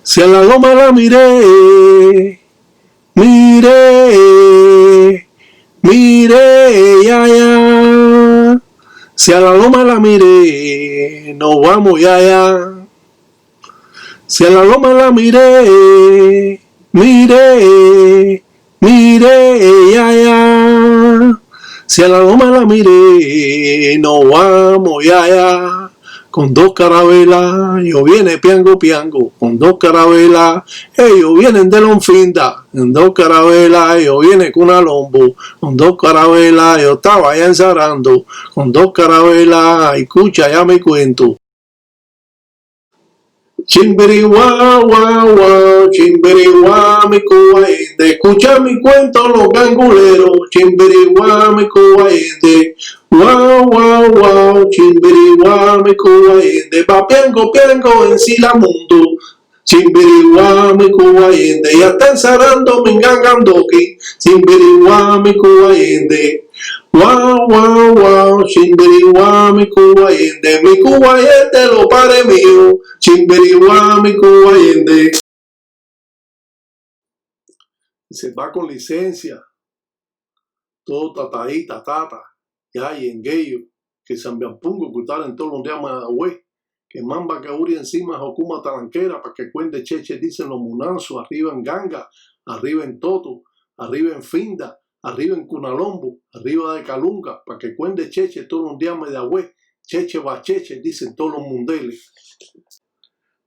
Si a la loma la miré, miré, miré, ya, ya. Si a la loma la miré, nos vamos ya, ya. Si a la loma la miré, miré, miré, ya, ya. Si a la loma la miré, nos vamos ya, ya. Con dos carabelas, ellos vienen piango, piango, con dos carabelas, ellos vienen de Lonfinda, con dos carabelas, ellos vienen con Alombo, con dos carabelas, yo estaba allá ensarando, con dos carabelas, escucha ya me cuento. Chimbiriwa, guau, guau, chimbiriwa, mi cubaende, escucha mi cuento los ganguleros, chimbiriwa, mi cubaende, guau, guau, guau, chimbiriwa, mi cubaende, va piango, piango en Silamundo, chimbiriwa, mi cubaende, ya está ensarando mi gangandoki, chimbiriwa, mi cubaende. Wow, wow, wow, chimbiriwa, mi cubayende, lo padre mío, chimbiriwa, mi cubayende. Se va con licencia, todo tataí, tatata, ya y engueyo, que Sambiampungo, que tal en todos los días más agüe, que mamba que uri encima jocuma talanquera, para que cuente cheche, dicen los munanzos, arriba en Ganga, arriba en Toto, arriba en Finda, arriba en Cunalombo, arriba de Calunga, para que cuente cheche todos los días de agüe, cheche bacheche, dicen todos los mundeles.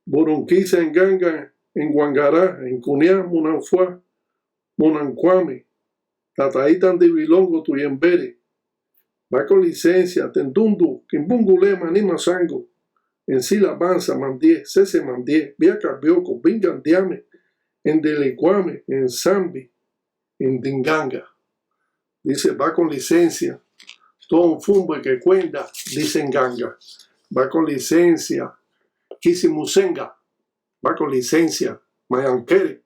Boronquiza en Ganga, en Guangará, en Cuniá, Munanfuá, Monancuame, Tataitan de Bilongo, Tuyembere, va con licencia, Tendundu, Quimbungulema, Nimasango, en Sila Banza, Mandie, Cese Mandie, Viaca Bioco, Vingandiame, en Delicuame, en Zambi, en Dinganga. Dice, va con licencia, todo un fumbe que cuenta, dice en Ganga. Va con licencia, Kisimusenga, va con licencia, Mayanquere,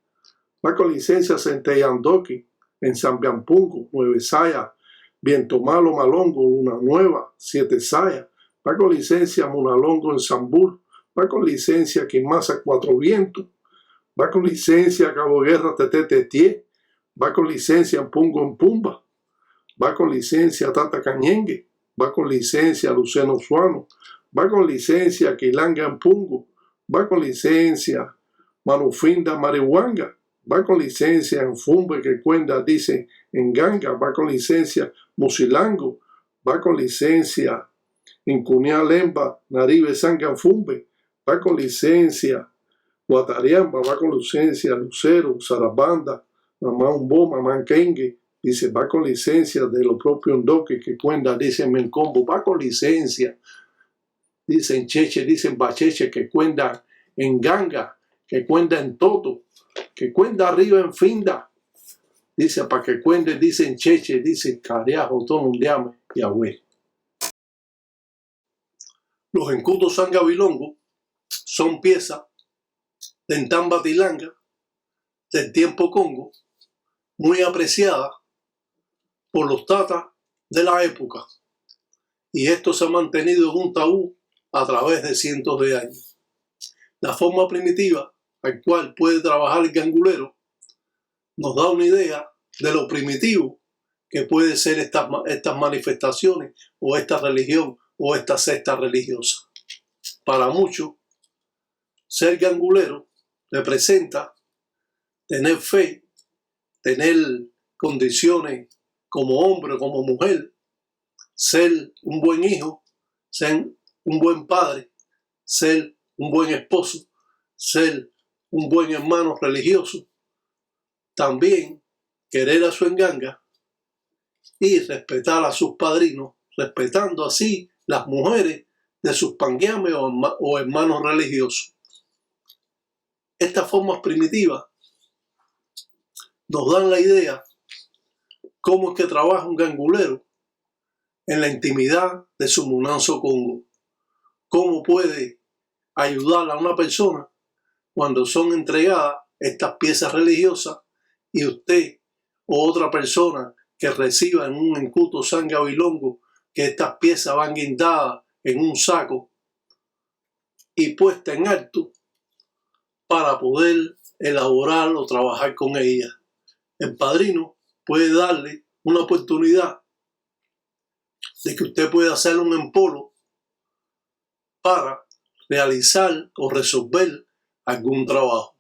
va con licencia, Centellandoki, en Sambiampungo, Nueve Saya, Viento Malo Malongo, Luna Nueva, Siete Saya, va con licencia, Munalongo en Zambur, va con licencia, Quimasa Cuatro Vientos, va con licencia, Cabo Guerra Tetetetie, va con licencia, Pungo en Pumba, va con licencia, Tata Cañengue, va con licencia, Luceno Suano, va con licencia, Quilanga en Pungo, va con licencia, Manufinda Marihuanga, va con licencia en Fumbe que cuenta, dice en Ganga, va con licencia Musilango, va con licencia en Cuniá Lemba, Naribe Sanganfumbe, va con licencia Guatariamba, va con licencia Lucero, Sarabanda, Mamá Umbo, Mamá Kengue, dice va con licencia de lo propio Ndoque que cuenta, dice Mencombo, va con licencia, dicen Cheche, dicen Bacheche que cuenta en Ganga, que cuenta en Toto, que cuenta arriba en Finda, dice para que cuente, dicen Cheche, dicen Cariajo, todo mundiame y Agüe. Los encutos sangabilongo son piezas de Entamba Tilanga del tiempo Congo, muy apreciadas por los tatas de la época. Y esto se ha mantenido en un tabú a través de cientos de años. La forma primitiva al cual puede trabajar el gangulero nos da una idea de lo primitivo que puede ser estas manifestaciones o esta religión o esta secta religiosa. Para muchos, ser gangulero representa tener fe, tener condiciones como hombre o como mujer, ser un buen hijo, ser un buen padre, ser un buen esposo, ser un buen hermano religioso, también querer a su enganga y respetar a sus padrinos, respetando así las mujeres de sus panguiames o hermanos religiosos. Estas formas primitivas nos dan la idea cómo es que trabaja un gangulero en la intimidad de su munanzo Congo. Cómo puede ayudar a una persona cuando son entregadas estas piezas religiosas y usted o otra persona que reciba en un encuto sangabilongo que estas piezas van guindadas en un saco y puesta en alto para poder elaborar o trabajar con ella. El padrino puede darle una oportunidad de que usted pueda hacer un empolo para realizar o resolver algún trabajo.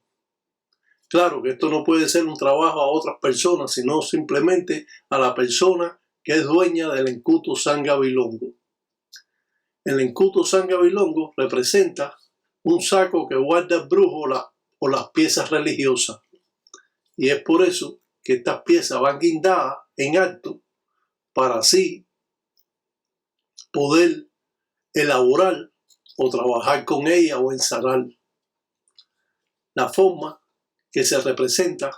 Claro que esto no puede ser un trabajo a otras personas, sino simplemente a la persona que es dueña del Encutu Sangabilongo. El Encutu Sangabilongo representa un saco que guarda el brujo o las piezas religiosas. Y es por eso que estas piezas van guindadas en alto para así poder elaborar o trabajar con ella o encerrar. La forma que se representa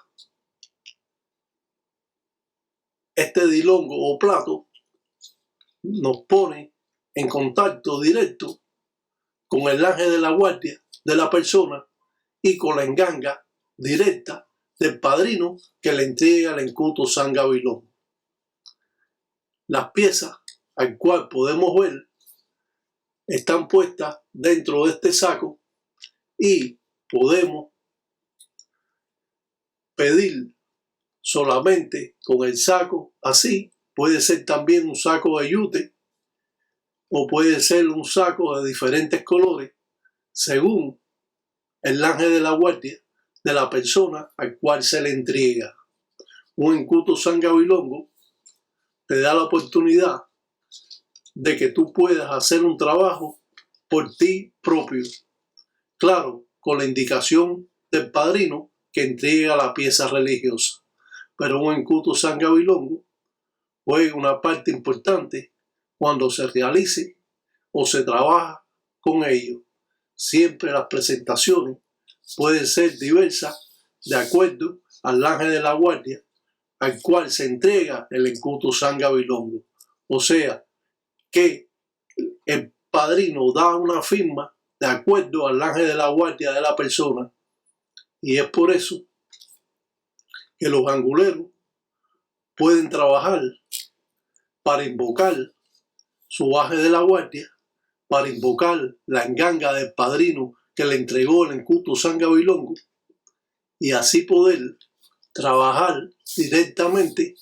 este dilongo o plato nos pone en contacto directo con el ángel de la guardia de la persona y con la enganga directa del padrino que le entrega el Encutu Sangabilongo. Las piezas al cual podemos ver están puestas dentro de este saco y podemos pedir solamente con el saco así. Puede ser también un saco de yute o puede ser un saco de diferentes colores según el ángel de la guardia de la persona al cual se le entrega. Un Encutu Sangabilongo te da la oportunidad de que tú puedas hacer un trabajo por ti propio. Claro, con la indicación del padrino que entrega la pieza religiosa. Pero un Encutu Sangabilongo juega una parte importante cuando se realice o se trabaja con ellos. Siempre las presentaciones pueden ser diversas de acuerdo al ángel de la guardia al cual se entrega el Encutu Sangabilongo. O sea, que el padrino da una firma de acuerdo al ángel de la guardia de la persona, y es por eso que los ganguleros pueden trabajar para invocar su ángel de la guardia, para invocar la enganga del padrino que le entregó el Encutu Sangabilongo y así poder trabajar directamente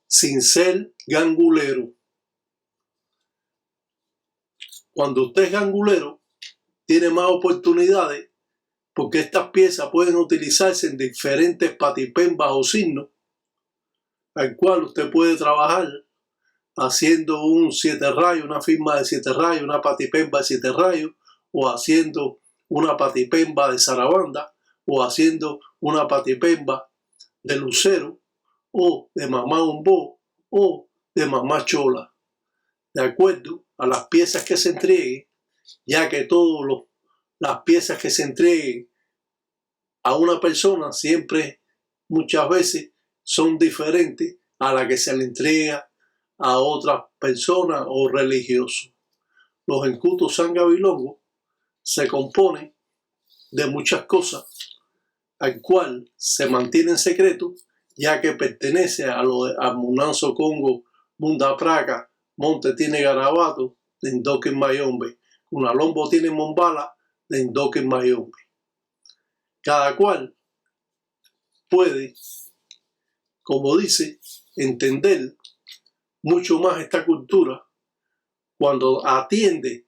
sin ser gangulero. Cuando usted es gangulero, tiene más oportunidades porque estas piezas pueden utilizarse en diferentes patipembas o signos, al cual usted puede trabajar haciendo un 7 rayos, una firma de 7 rayos, una patipemba de 7 rayos, o haciendo una patipemba de zarabanda, o haciendo una patipemba de lucero, o de mamá umbó, o de mamá chola, de acuerdo a las piezas que se entreguen, ya que todas las piezas que se entreguen a una persona siempre, muchas veces, son diferentes a la que se le entrega a otras personas o religiosos. Los Encutu Sangabilongo se componen de muchas cosas, al cual se mantiene en secreto, ya que pertenece a Munanzo Congo, Munda Praca, Monte tiene Garabato, de Ndoque Mayombe, Unalombo tiene Mombala, de Ndoque Mayombe. Cada cual puede, como dice, entender mucho más esta cultura cuando atiende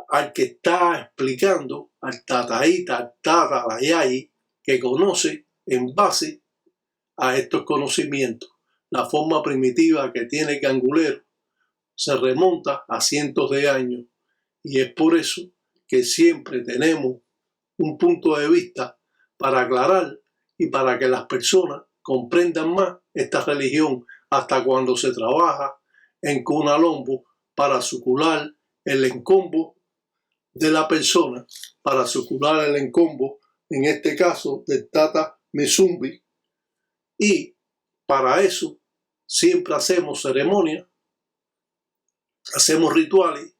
al que está explicando, al tataíta, al tata, al ayayi, que conoce en base a estos conocimientos. La forma primitiva que tiene el gangulero se remonta a cientos de años y es por eso que siempre tenemos un punto de vista para aclarar y para que las personas comprendan más esta religión hasta cuando se trabaja en Cunalombo para sucular el encombo de la persona, para sucular el encombo, en este caso del Tata Mizumbi, y para eso siempre hacemos ceremonias, hacemos rituales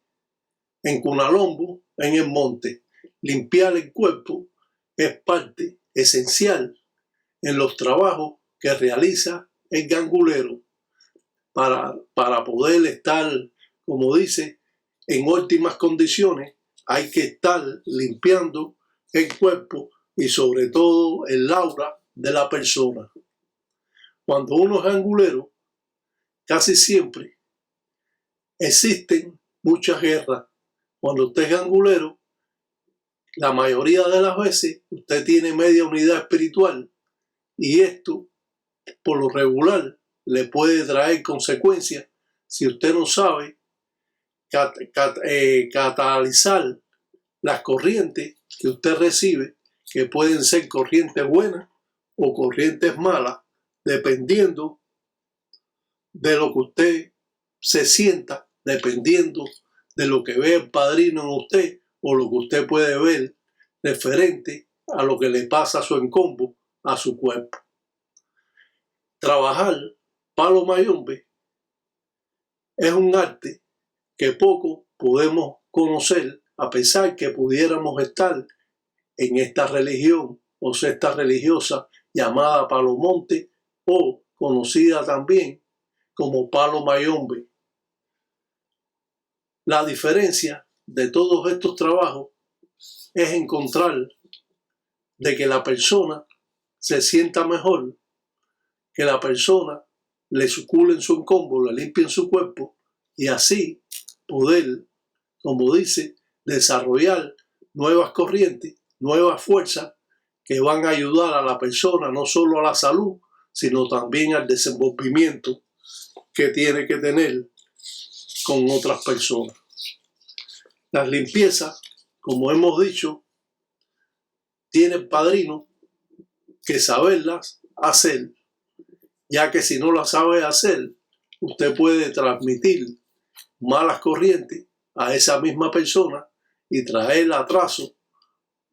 en Cunalombo, en el monte. Limpiar el cuerpo es parte esencial en los trabajos que realiza el gangulero para poder estar, como dice, en óptimas condiciones. Hay que estar limpiando el cuerpo y sobre todo el aura de la persona. Cuando uno es gangulero, casi siempre existen muchas guerras. Cuando usted es gangulero, la mayoría de las veces usted tiene media unidad espiritual y esto, por lo regular, le puede traer consecuencias si usted no sabe catalizar las corrientes que usted recibe, que pueden ser corrientes buenas o corrientes malas, dependiendo de lo que usted se sienta, dependiendo de lo que ve el padrino en usted o lo que usted puede ver referente a lo que le pasa a su encombo, a su cuerpo. Trabajar palo mayombe es un arte que poco podemos conocer, a pesar que pudiéramos estar en esta religión o secta religiosa llamada Palomonte o conocida también como palo mayombe. La diferencia de todos estos trabajos es encontrar de que la persona se sienta mejor, que la persona le suculen su encombo, le limpien su cuerpo y así poder, como dice, desarrollar nuevas corrientes, nuevas fuerzas que van a ayudar a la persona no solo a la salud, sino también al desenvolvimiento que tiene que tener con otras personas. Las limpiezas, como hemos dicho, tienen padrino que saberlas hacer, ya que si no las sabe hacer, usted puede transmitir malas corrientes a esa misma persona y traer atraso,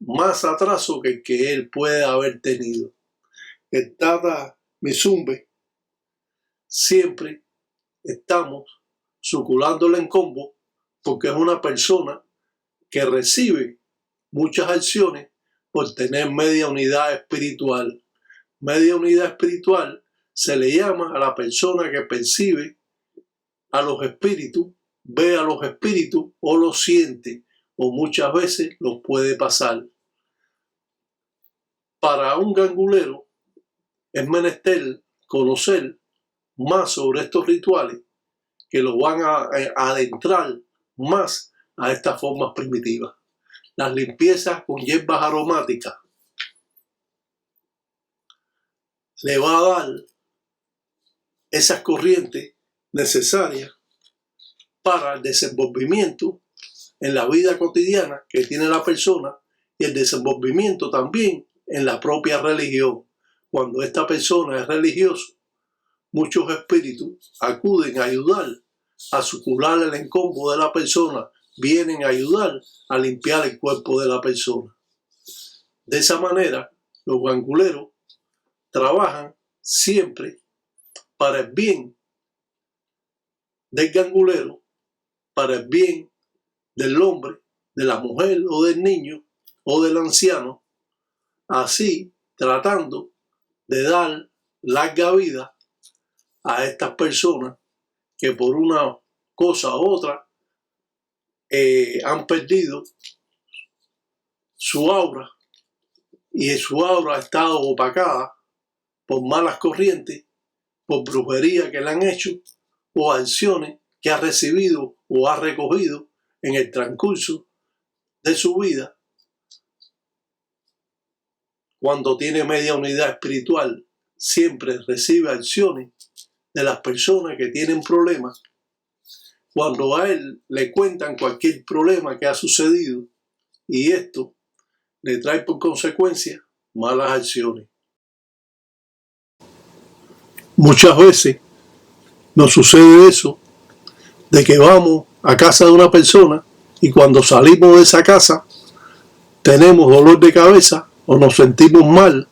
más atraso que el que él puede haber tenido. El Tata Mizumbe siempre estamos suculándole en combo porque es una persona que recibe muchas acciones por tener media unidad espiritual. Media unidad espiritual se le llama a la persona que percibe a los espíritus, ve a los espíritus o los siente, o muchas veces los puede pasar. Para un gangulero es menester conocer más sobre estos rituales que lo van a adentrar más a estas formas primitivas. Las limpiezas con hierbas aromáticas le va a dar esas corrientes necesarias para el desenvolvimiento en la vida cotidiana que tiene la persona y el desenvolvimiento también en la propia religión. Cuando esta persona es religioso, muchos espíritus acuden a ayudar a sucular el encombo de la persona, vienen a ayudar a limpiar el cuerpo de la persona. De esa manera, los ganguleros trabajan siempre para el bien del gangulero, para el bien del hombre, de la mujer o del niño o del anciano, así tratando de dar larga vida a estas personas que por una cosa u otra han perdido su aura y su aura ha estado opacada por malas corrientes, por brujería que le han hecho o acciones que ha recibido o ha recogido en el transcurso de su vida. Cuando tiene media unidad espiritual, siempre recibe acciones de las personas que tienen problemas. Cuando a él le cuentan cualquier problema que ha sucedido y esto le trae por consecuencia malas acciones. Muchas veces nos sucede eso, de que vamos a casa de una persona y cuando salimos de esa casa tenemos dolor de cabeza o nos sentimos mal,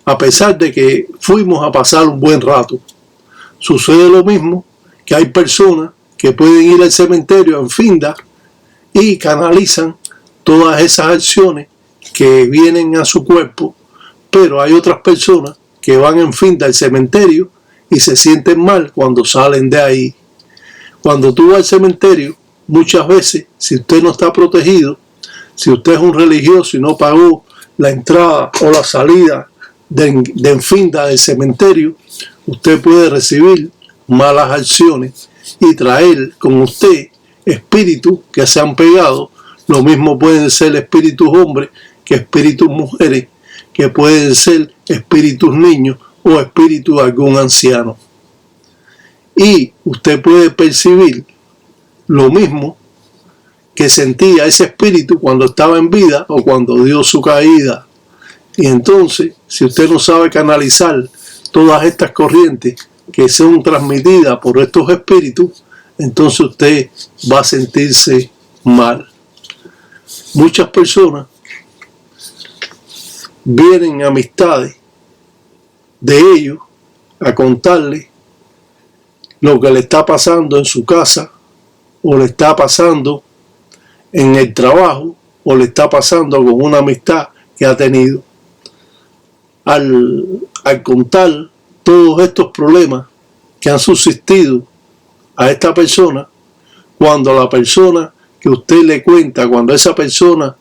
a pesar de que fuimos a pasar un buen rato. Sucede lo mismo que hay personas que pueden ir al cementerio en finda y canalizan todas esas acciones que vienen a su cuerpo, pero hay otras personas que van en finda al cementerio y se sienten mal cuando salen de ahí. Cuando tú vas al cementerio, muchas veces, si usted no está protegido, si usted es un religioso y no pagó la entrada o la salida de enfinda del cementerio, usted puede recibir malas acciones y traer con usted espíritus que se han pegado. Lo mismo pueden ser espíritus hombres que espíritus mujeres, que pueden ser espíritus niños o espíritus de algún anciano. Y usted puede percibir lo mismo que sentía ese espíritu cuando estaba en vida o cuando dio su caída. Y entonces, si usted no sabe canalizar todas estas corrientes que son transmitidas por estos espíritus, entonces usted va a sentirse mal. Muchas personas vienen amistades de ellos a contarle lo que le está pasando en su casa, o le está pasando en el trabajo, o le está pasando con una amistad que ha tenido. Al contar todos estos problemas que han subsistido a esta persona, cuando la persona que usted le cuenta, cuando esa persona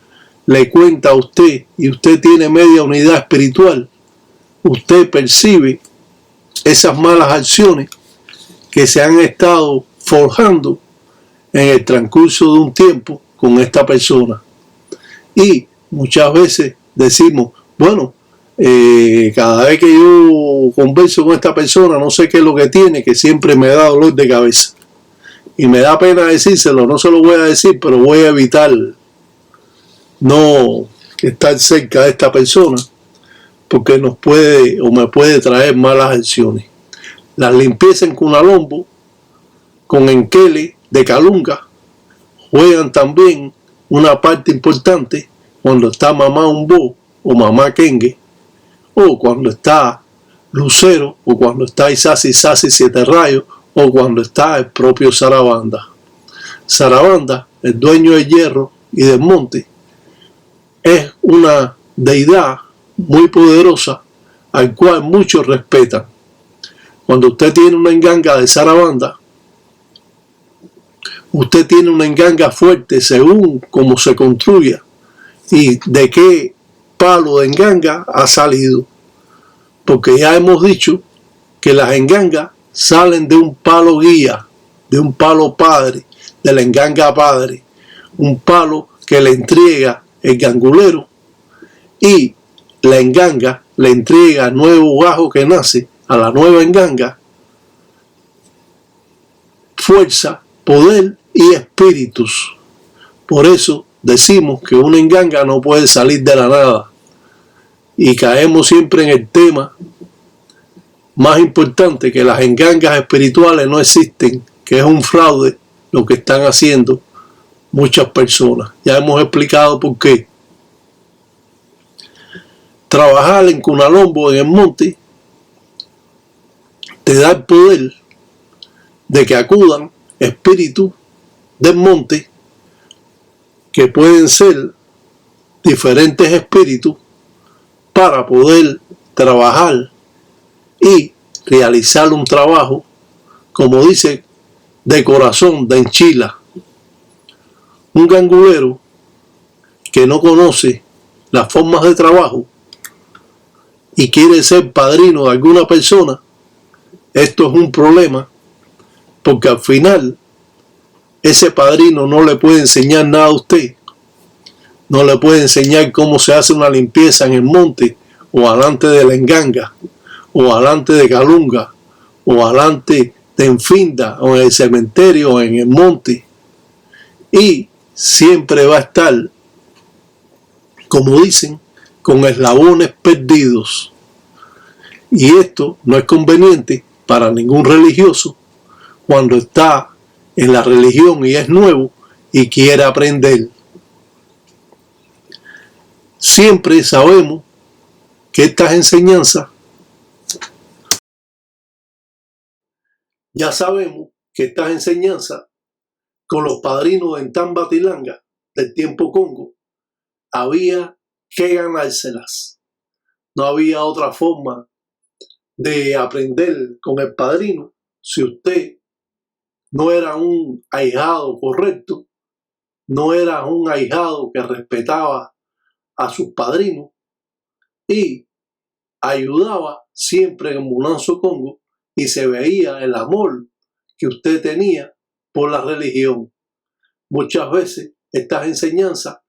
le cuenta a usted y usted tiene media unidad espiritual, usted percibe esas malas acciones que se han estado forjando en el transcurso de un tiempo con esta persona. Y muchas veces decimos, bueno, cada vez que yo converso con esta persona, no sé qué es lo que tiene, que siempre me da dolor de cabeza. Y me da pena decírselo, no se lo voy a decir, pero voy a evitar no estar cerca de esta persona, porque nos puede o me puede traer malas acciones. Las limpiezas en Cunalombo, con Enkele de Calunga, juegan también una parte importante cuando está mamá Umbo o mamá Kengue, o cuando está Lucero, o cuando está Isasi Siete Rayos, o cuando está el propio Sarabanda. Sarabanda, el dueño del hierro y del monte, es una deidad muy poderosa al cual muchos respetan. Cuando usted tiene una enganga de Sarabanda, usted tiene una enganga fuerte según cómo se construya y de qué palo de enganga ha salido. Porque ya hemos dicho que las engangas salen de un palo guía, de un palo padre, de la enganga padre, un palo que le entrega el gangulero y la enganga le entrega al nuevo gajo que nace, a la nueva enganga, fuerza, poder y espíritus. Por eso decimos que una enganga no puede salir de la nada y caemos siempre en el tema más importante, que las engangas espirituales no existen, que es un fraude lo que están haciendo muchas personas. Ya hemos explicado por qué. Trabajar en Cunalombo, en el monte, te da el poder de que acudan espíritus del monte, que pueden ser diferentes espíritus, para poder trabajar y realizar un trabajo, como dice, de corazón, de enchila. Un gangulero que no conoce las formas de trabajo y quiere ser padrino de alguna persona, esto es un problema, porque al final ese padrino no le puede enseñar nada a usted. No le puede enseñar cómo se hace una limpieza en el monte, o alante de la enganga, o alante de Calunga, o alante de Enfinda, o en el cementerio, o en el monte. Y siempre va a estar, como dicen, con eslabones perdidos. Y esto no es conveniente para ningún religioso cuando está en la religión y es nuevo y quiere aprender. Siempre sabemos que estas enseñanzas, con los padrinos de Entambatilanga del tiempo Congo, había que ganárselas. No había otra forma de aprender con el padrino. Si usted no era un ahijado correcto, no era un ahijado que respetaba a sus padrinos, y ayudaba siempre en Munanzo Congo y se veía el amor que usted tenía por la religión. Muchas veces estas enseñanzas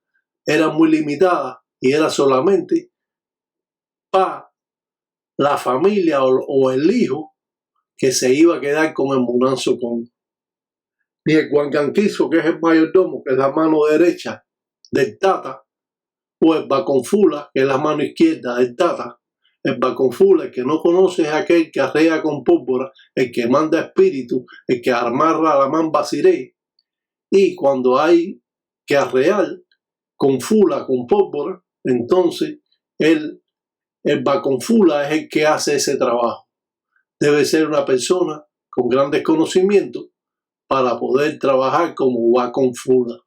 eran muy limitadas y era solamente para la familia o el hijo que se iba a quedar con el Munanzo Congo. Ni el Guanganquizo, que es el mayordomo, que es la mano derecha del Tata, o el Baconfula, que es la mano izquierda del Tata. El Baconfula, el que no conoce, es aquel que arrea con pólvora, el que manda espíritu, el que amarra la mamba siré. Y cuando hay que arrear con fula, con pólvora, entonces el Baconfula es el que hace ese trabajo. Debe ser una persona con grandes conocimientos para poder trabajar como Baconfula.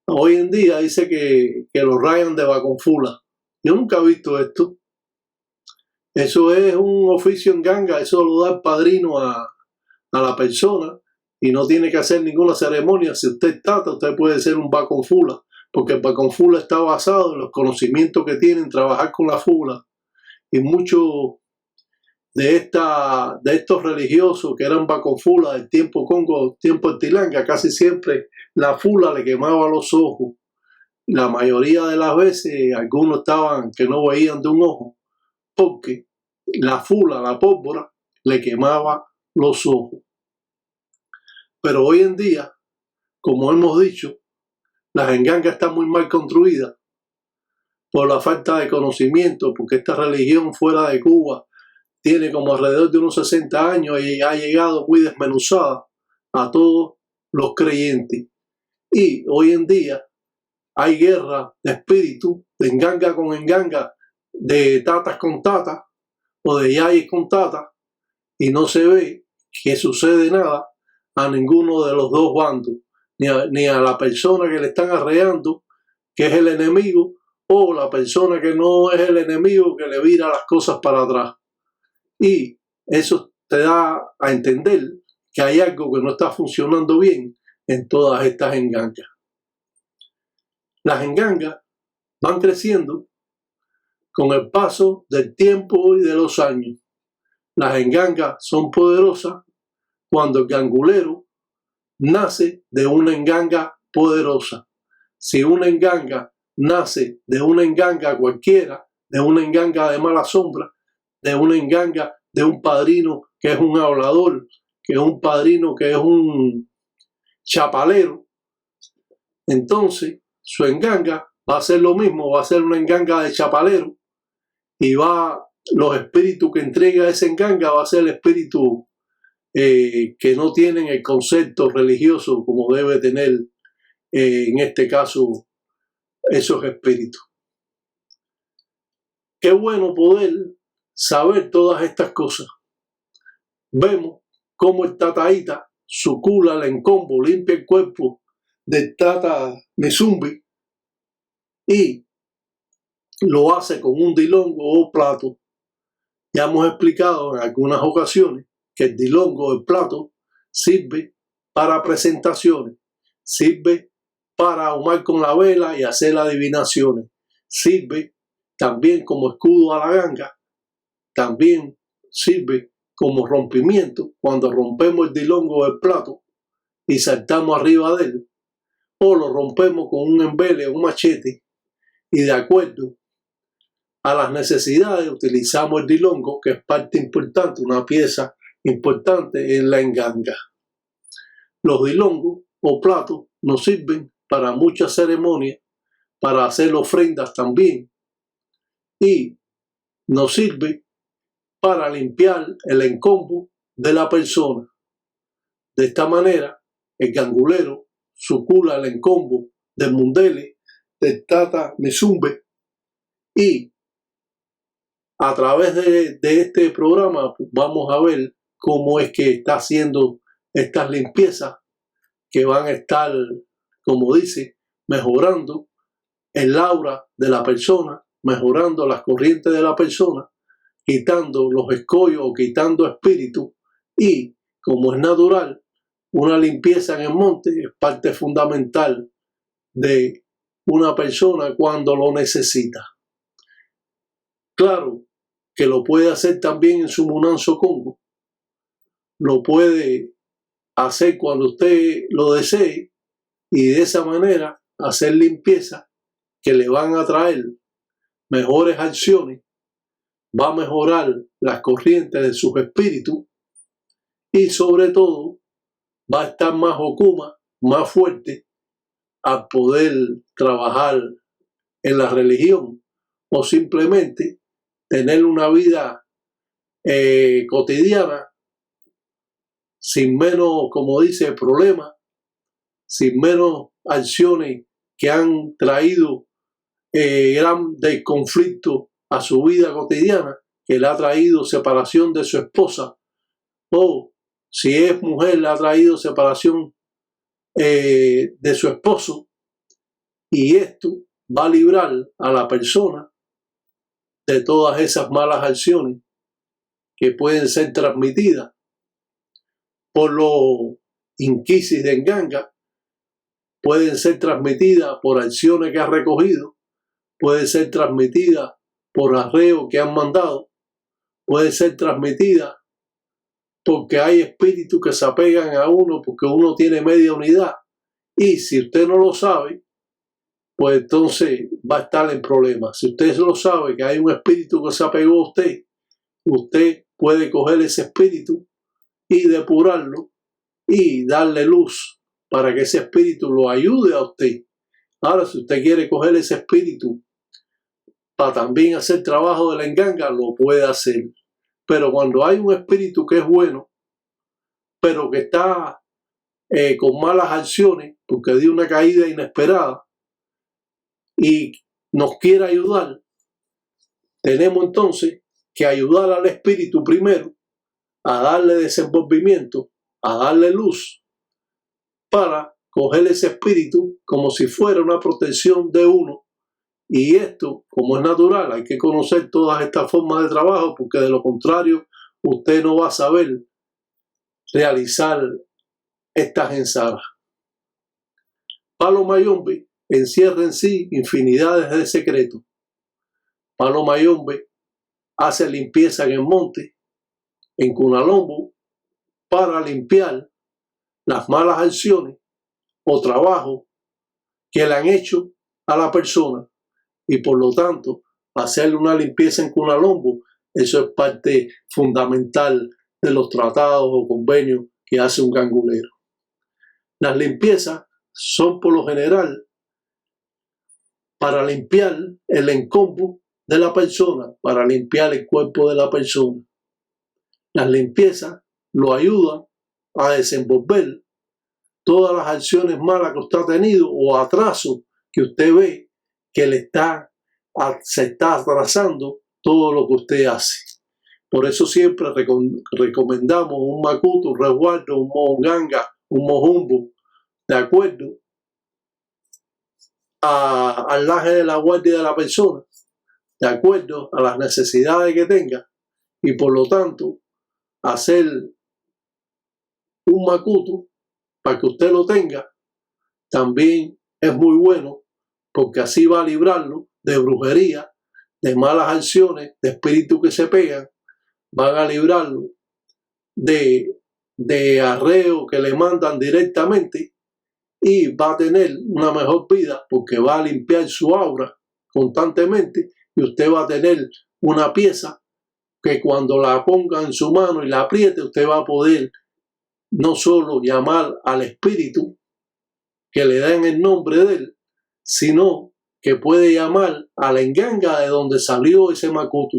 Hoy en día dice que lo rayan de Baconfula. Yo nunca he visto esto. Eso es un oficio en ganga, eso lo da el padrino a la persona y no tiene que hacer ninguna ceremonia. Si usted trata, usted puede ser un Baconfula, porque el Baconfula está basado en los conocimientos que tiene en trabajar con la fula. Y muchos de estos religiosos que eran Baconfula del tiempo Congo, tiempo Tilanga, casi siempre la fula le quemaba los ojos. La mayoría de las veces algunos estaban que no veían de un ojo, porque la fula, la pólvora, le quemaba los ojos. Pero hoy en día, como hemos dicho, la enganga está muy mal construida por la falta de conocimiento, porque esta religión fuera de Cuba tiene como alrededor de unos 60 años y ha llegado muy desmenuzada a todos los creyentes. Y hoy en día hay guerra de espíritu, de enganga con enganga, de tatas con tatas o de yayes con tatas, y no se ve que sucede nada a ninguno de los dos bandos, ni a la persona que le están arreando, que es el enemigo, o la persona que no es el enemigo, que le vira las cosas para atrás. Y eso te da a entender que hay algo que no está funcionando bien en todas estas engangas. Las engangas van creciendo con el paso del tiempo y de los años. Las engangas son poderosas cuando el gangulero nace de una enganga poderosa. Si una enganga nace de una enganga cualquiera, de una enganga de mala sombra, de una enganga de un padrino que es un hablador, que es un padrino que es un chapalero, entonces su enganga va a ser lo mismo, va a ser una enganga de chapalero, y los espíritus que entrega esa enganga va a ser el espíritu que no tienen el concepto religioso como debe tener en este caso esos espíritus. Qué bueno poder saber todas estas cosas. Vemos cómo el tataíta sucula el encombo, limpia el cuerpo del tata Mizumbi y lo hace con un dilongo o plato. Ya hemos explicado en algunas ocasiones que el dilongo o el plato sirve para presentaciones, sirve para ahumar con la vela y hacer adivinaciones, sirve también como escudo a la ganga, también sirve como rompimiento cuando rompemos el dilongo o el plato y saltamos arriba de él, o lo rompemos con un embele o un machete y de acuerdo a las necesidades utilizamos el dilongo, que es parte importante, una pieza importante en la enganga. Los dilongos o platos nos sirven para muchas ceremonias, para hacer ofrendas también, y nos sirve para limpiar el encombo de la persona. De esta manera, el gangulero sucula el encombo del mundele, del tata Mizumbi, y a través de este programa vamos a ver cómo es que está haciendo estas limpiezas que van a estar, como dice, mejorando el aura de la persona, mejorando las corrientes de la persona, quitando los escollos o quitando espíritus, y como es natural, una limpieza en el monte es parte fundamental de una persona cuando lo necesita. Claro que lo puede hacer también en su Munanzo Congo. Lo puede hacer cuando usted lo desee y de esa manera hacer limpieza que le van a traer mejores acciones, va a mejorar las corrientes de sus espíritus y sobre todo va a estar más okuma, más fuerte a poder trabajar en la religión o simplemente tener una vida cotidiana sin menos, como dice, problemas, sin menos acciones que han traído grandes conflictos a su vida cotidiana, que le ha traído separación de su esposa, o si es mujer le ha traído separación de su esposo, y esto va a librar a la persona de todas esas malas acciones que pueden ser transmitidas por los inquisis de Nganga, pueden ser transmitidas por acciones que ha recogido, pueden ser transmitidas por arreos que han mandado, puede ser transmitida porque hay espíritus que se apegan a uno porque uno tiene media unidad. Y si usted no lo sabe, pues entonces va a estar en problemas. Si usted lo sabe que hay un espíritu que se apegó a usted, usted puede coger ese espíritu y depurarlo y darle luz para que ese espíritu lo ayude a usted. Ahora, si usted quiere coger ese espíritu para también hacer trabajo de la Nganga, lo puede hacer. Pero cuando hay un espíritu que es bueno, pero que está con malas acciones, porque dio una caída inesperada y nos quiere ayudar, tenemos entonces que ayudar al espíritu primero a darle desenvolvimiento, a darle luz, para coger ese espíritu como si fuera una protección de uno. Y esto, como es natural, hay que conocer todas estas formas de trabajo, porque de lo contrario usted no va a saber realizar estas ensaras. Palo Mayombe encierra en sí infinidades de secretos. Palo Mayombe hace limpieza en el monte, en Cunalombo, para limpiar las malas acciones o trabajos que le han hecho a la persona, y por lo tanto hacerle una limpieza en Cunalombo, eso es parte fundamental de los tratados o convenios que hace un gangulero. Las limpiezas son por lo general para limpiar el encombo de la persona, para limpiar el cuerpo de la persona. Las limpiezas lo ayudan a desenvolver todas las acciones malas que usted ha tenido o atraso que usted ve que se está atrasando todo lo que usted hace. Por eso siempre recomendamos un macuto, un resguardo, un mohonganga, un mojumbo, de acuerdo al laje de la guardia de la persona, de acuerdo a las necesidades que tenga, y por lo tanto hacer un macuto para que usted lo tenga también es muy bueno, porque así va a librarlo de brujería, de malas acciones, de espíritus que se pegan, van a librarlo de arreo que le mandan directamente, y va a tener una mejor vida porque va a limpiar su aura constantemente, y usted va a tener una pieza que cuando la ponga en su mano y la apriete, usted va a poder no solo llamar al espíritu que le den el nombre de él, sino que puede llamar a la Nganga de donde salió ese macuto.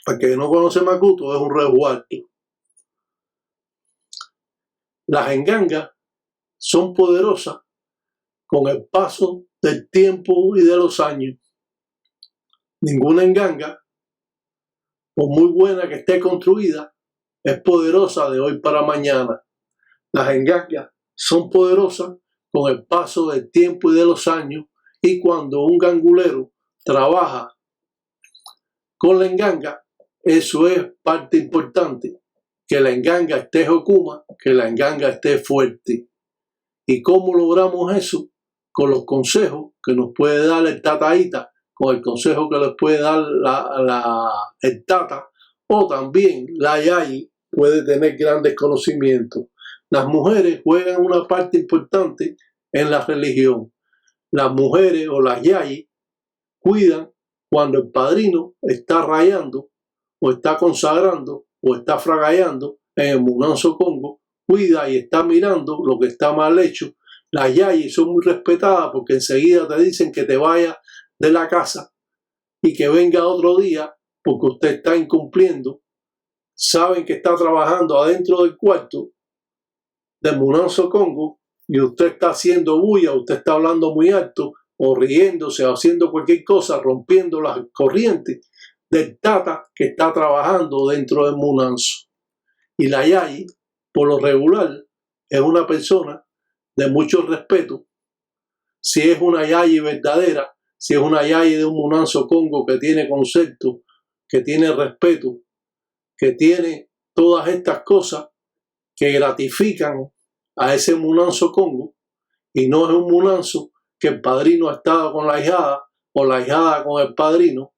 Para que no conoce macuto, es un resguardo. Las Ngangas son poderosas con el paso del tiempo y de los años. Ninguna Nganga, por muy buena que esté construida, es poderosa de hoy para mañana. Las Ngangas son poderosas con el paso del tiempo y de los años, y cuando un gangulero trabaja con la Nganga, eso es parte importante, que la Nganga esté okuma, que la Nganga esté fuerte. ¿Y cómo logramos eso? Con los consejos que nos puede dar el Tataíta con el consejo que les puede dar el tata, o también la yayi puede tener grandes conocimientos. Las mujeres juegan una parte importante en la religión. Las mujeres o las yayi cuidan cuando el padrino está rayando o está consagrando o está fragallando en el Munanzo Congo, cuida y está mirando lo que está mal hecho. Las yayis son muy respetadas porque enseguida te dicen que te vayas de la casa y que venga otro día porque usted está incumpliendo. Saben que está trabajando adentro del cuarto del Munanzo Congo y usted está haciendo bulla, usted está hablando muy alto o riéndose o haciendo cualquier cosa, rompiendo las corrientes del tata que está trabajando dentro del Munanzo. Y la yayi, por lo regular, es una persona de mucho respeto. Si es una yayi verdadera, si es una yayi de un Munanzo Congo que tiene concepto, que tiene respeto, que tiene todas estas cosas que gratifican a ese Munanzo Congo, y no es un Munanzo que el padrino ha estado con la hijada o la hijada con el padrino,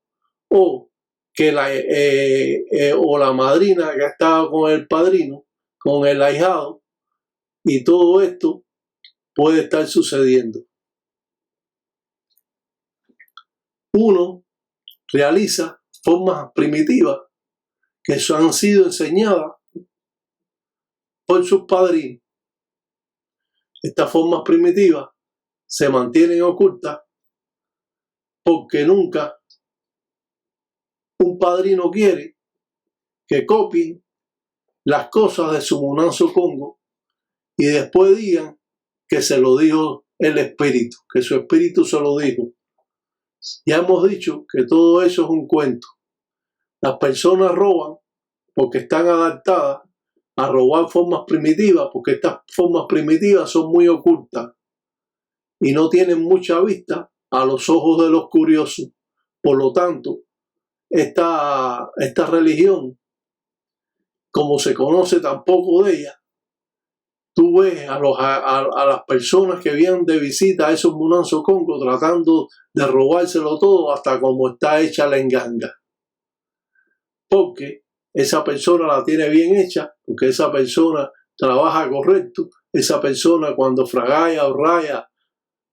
o que la madrina que ha estado con el padrino, con el ahijado, y todo esto puede estar sucediendo. Uno realiza formas primitivas que han sido enseñadas por sus padrinos. Estas formas primitivas se mantienen ocultas porque nunca un padrino quiere que copien las cosas de su Munanzo Congo y después digan que se lo dijo el espíritu, que su espíritu se lo dijo. Ya hemos dicho que todo eso es un cuento. Las personas roban porque están adaptadas a robar formas primitivas, porque estas formas primitivas son muy ocultas y no tienen mucha vista a los ojos de los curiosos. Por lo tanto, esta religión, como se conoce tan poco de ella, tú ves a las personas que vienen de visita a esos Munanzo Congo tratando de robárselo todo hasta como está hecha la enganga. Porque esa persona la tiene bien hecha, porque esa persona trabaja correcto, esa persona cuando fragalla o raya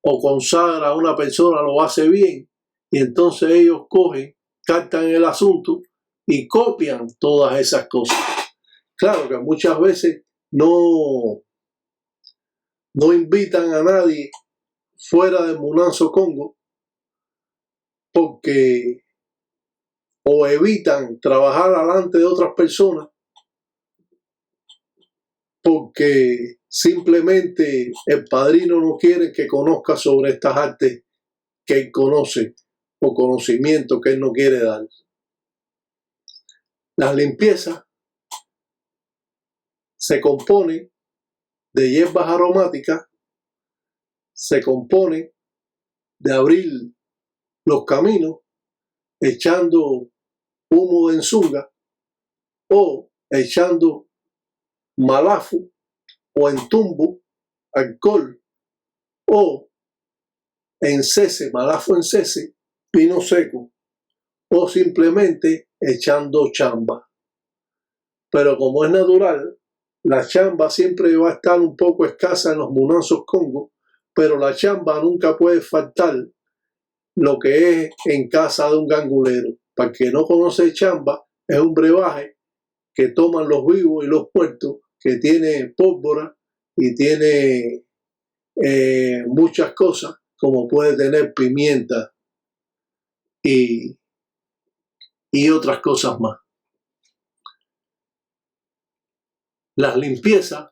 o consagra a una persona lo hace bien, y entonces ellos cogen, captan el asunto y copian todas esas cosas. Claro que muchas veces no invitan a nadie fuera del Munanzo Congo porque o evitan trabajar delante de otras personas porque simplemente el padrino no quiere que conozca sobre estas artes que él conoce o conocimiento que él no quiere dar. Las limpiezas se compone de hierbas aromáticas, se compone de abrir los caminos echando humo de enzunga o echando malafu o entumbu, alcohol o encese, malafu encese, pino seco o simplemente echando chamba. Pero como es natural, la chamba siempre va a estar un poco escasa en los Munanzos Congo, pero la chamba nunca puede faltar lo que es en casa de un gangulero. Para el que no conoce chamba, es un brebaje que toman los vivos y los muertos, que tiene pólvora y tiene muchas cosas, como puede tener pimienta y otras cosas más. Las limpiezas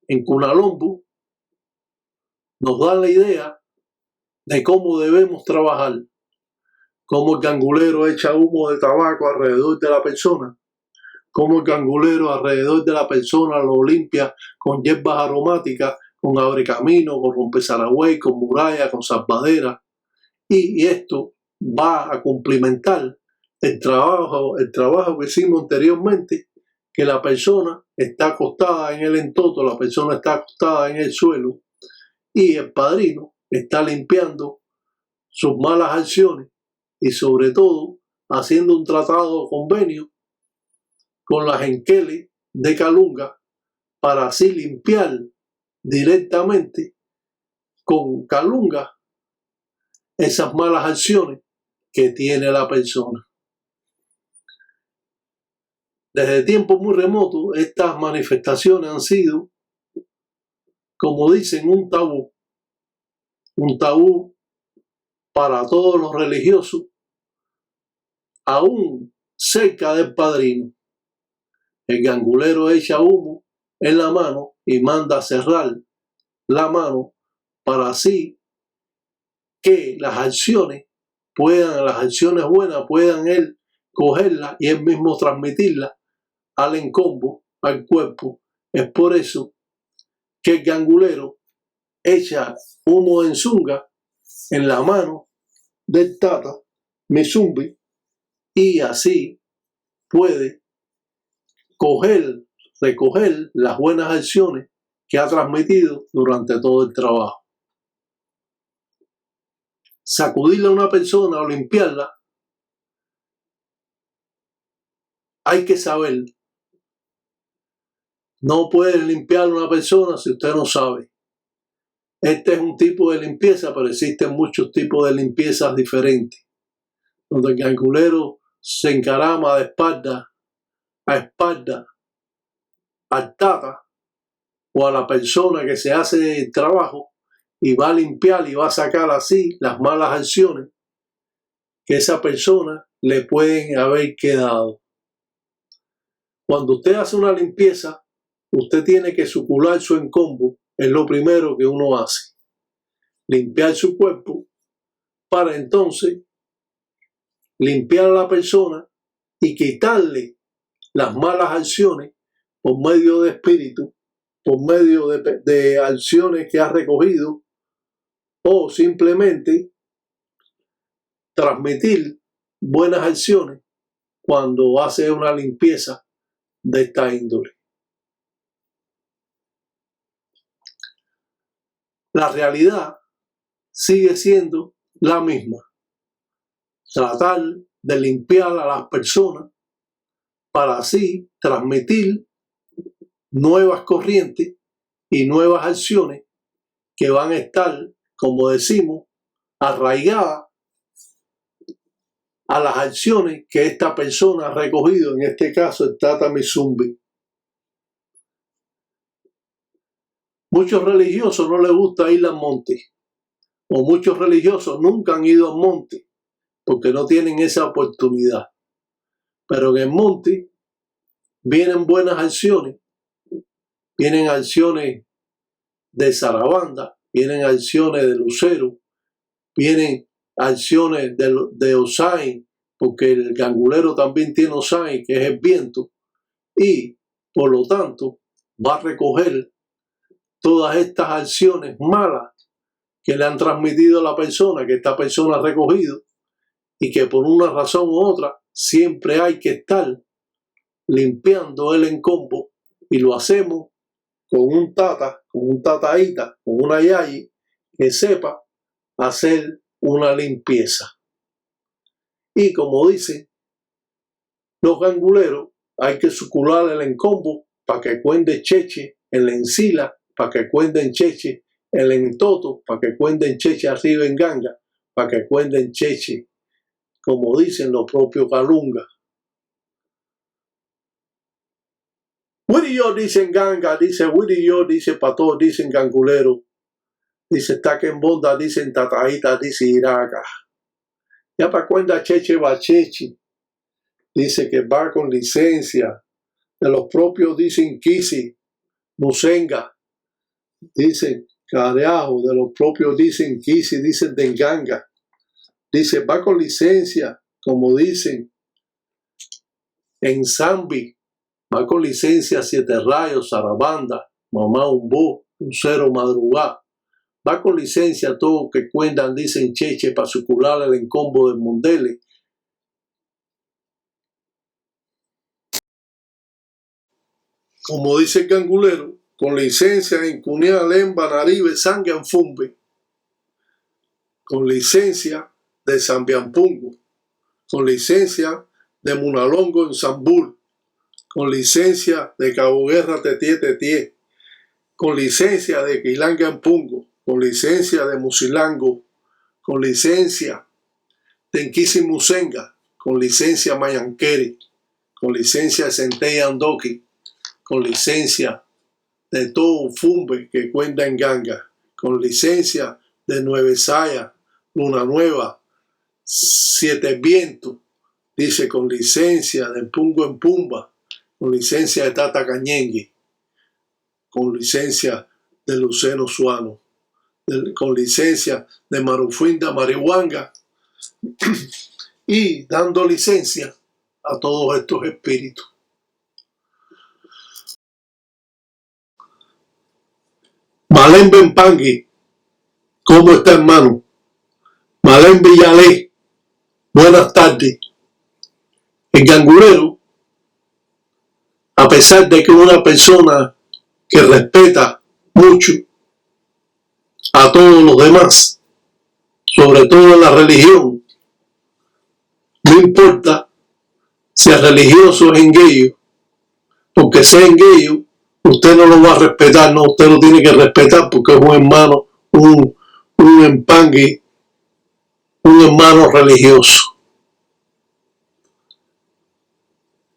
en Kunalombu nos dan la idea de cómo debemos trabajar, cómo el gangulero echa humo de tabaco alrededor de la persona, cómo el gangulero alrededor de la persona lo limpia con hierbas aromáticas, con abrecamino, con rompezaragüey, con muralla, con salvadera, y esto va a complementar el trabajo que hicimos anteriormente, que la persona está acostada en el entoto, la persona está acostada en el suelo y el padrino está limpiando sus malas acciones y sobre todo haciendo un tratado o convenio con las Enqueles de Calunga para así limpiar directamente con Calunga esas malas acciones que tiene la persona. Desde tiempos muy remotos, estas manifestaciones han sido, como dicen, un tabú para todos los religiosos, aún cerca del padrino. El gangulero echa humo en la mano y manda a cerrar la mano para así que las acciones buenas puedan él cogerlas y él mismo transmitirlas al encombo, al cuerpo. Es por eso que el gangulero echa humo en zunga en la mano del Tata Mizumbi y así puede recoger las buenas acciones que ha transmitido durante todo el trabajo. Sacudirle a una persona o limpiarla, hay que saber. No puede limpiar a una persona si usted no sabe. Este es un tipo de limpieza, pero existen muchos tipos de limpiezas diferentes, donde el gangulero se encarama de espalda a espalda al Tata o a la persona que se hace el trabajo y va a limpiar y va a sacar así las malas acciones que esa persona le pueden haber quedado. Cuando usted hace una limpieza, usted tiene que sucular su encombo, es lo primero que uno hace. Limpiar su cuerpo para entonces limpiar a la persona y quitarle las malas acciones por medio de espíritu, por medio de acciones que ha recogido o simplemente transmitir buenas acciones cuando hace una limpieza de esta índole. La realidad sigue siendo la misma. Tratar de limpiar a las personas para así transmitir nuevas corrientes y nuevas acciones que van a estar, como decimos, arraigadas a las acciones que esta persona ha recogido, en este caso el Tata Mizumbi. Muchos religiosos no les gusta ir al monte, o muchos religiosos nunca han ido al monte porque no tienen esa oportunidad. Pero en el monte vienen buenas acciones, vienen acciones de zarabanda, vienen acciones de lucero, vienen acciones de Osain, porque el gangulero también tiene Osain, que es el viento, y por lo tanto va a recoger todas estas acciones malas que le han transmitido a la persona, que esta persona ha recogido, y que por una razón u otra siempre hay que estar limpiando el encombo, y lo hacemos con un tata, con un tataíta, con una yayi que sepa hacer una limpieza. Y como dicen los ganguleros, hay que sucular el encombo para que cuende cheche en la encila, para que cuenden cheche en el entoto, para que cuenden cheche arriba en ganga, para que cuenden cheche, como dicen los propios Calunga. Willy yo dicen ganga, dice Willy yo, dice pato, dicen gangulero, dice taquembonda, dicen tataíta, dice iraga. Ya para cuenta cheche va cheche, dice que va con licencia, de los propios dicen Kisi, Musenga, dicen Careajo, de los propios dicen Kisi, dicen Denganga, dice va con licencia, como dicen en Zambi, va con licencia Siete Rayos, Zarabanda, Mamá Umbú, Lucero Madrugá, va con licencia todo que cuentan, dicen cheche para sucular el encombo del Mondele. Como dice el gangulero, con licencia en Cunea, Lemba, Naribe, Sangianfumbe, con licencia de Zambianpungo. con licencia de Munalongo en Zambul, con licencia de Cabo Guerra Tetié, con licencia de Quilanga en Pungo, con licencia de Musilango, con licencia de Nquisimusenga, con licencia Mayanqueri, con licencia de Centella Andoqui, con licencia de todo Fumbe que cuenta en Ganga, con licencia de Nueve Saya, Luna Nueva, Siete Vientos, dice con licencia de Pungo en Pumba, con licencia de Tata Cañengue, con licencia de Luceno Suano, con licencia de Marufinda Marihuanga y dando licencia a todos estos espíritus. Malén Benpangui, ¿cómo está, hermano? Malén Villalé, buenas tardes. El gangurero, a pesar de que es una persona que respeta mucho a todos los demás, sobre todo en la religión, no importa si es religioso o es engueyo, porque sea engueyo, usted no lo va a respetar, no, usted lo tiene que respetar porque es un hermano, un empangui, un hermano religioso.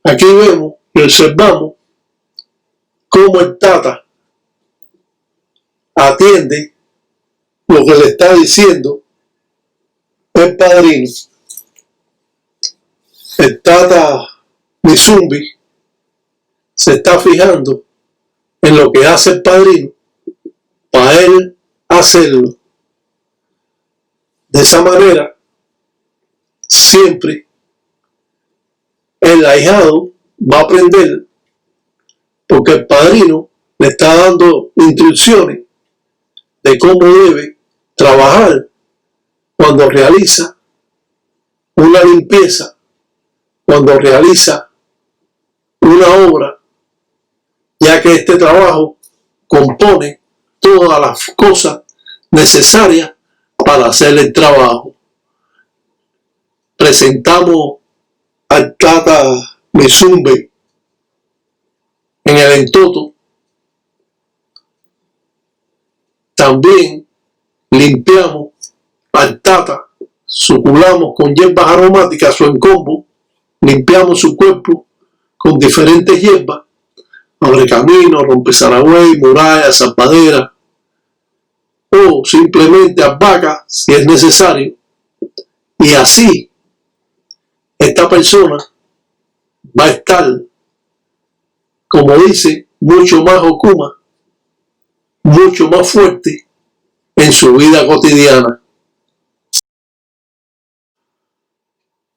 Aquí vemos y observamos cómo el Tata atiende lo que le está diciendo el padrino. El Tata Mizumbi se está fijando en lo que hace el padrino para él hacerlo. De esa manera, siempre el ahijado va a aprender porque el padrino le está dando instrucciones de cómo debe trabajar cuando realiza una limpieza, cuando realiza una obra, ya que este trabajo compone todas las cosas necesarias para hacer el trabajo. Presentamos al Tata Mizumbi en el entoto. También limpiamos al Tata, suculamos con hierbas aromáticas su encombo, limpiamos su cuerpo con diferentes hierbas, abrecamino, rompezaragüey, muralla, zampadera, o simplemente albahaca si es necesario. Y así esta persona va a estar, como dice, mucho más okuma, mucho más fuerte en su vida cotidiana.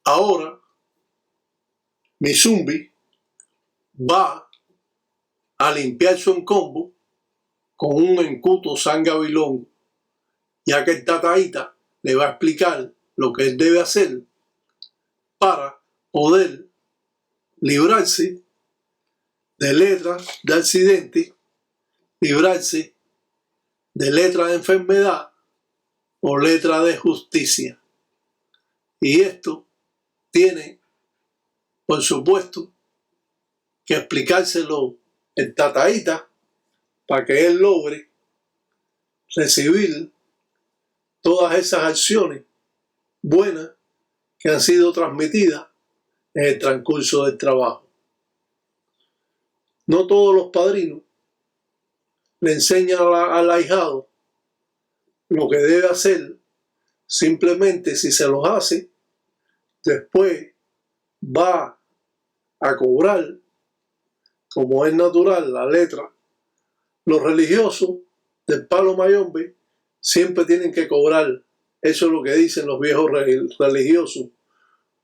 Ahora, Mizumbi va a limpiar su encombo con un encuto sangabilongo, ya que el tataíta le va a explicar lo que él debe hacer para poder librarse de letras de accidente, librarse de letra de enfermedad o letra de justicia. Y esto tiene, por supuesto, que explicárselo el tataíta para que él logre recibir todas esas acciones buenas que han sido transmitidas en el transcurso del trabajo. No todos los padrinos le enseñan al ahijado lo que debe hacer. Simplemente si se los hace, después va a cobrar, como es natural, la letra. Los religiosos del palo mayombe siempre tienen que cobrar. Eso es lo que dicen los viejos religiosos,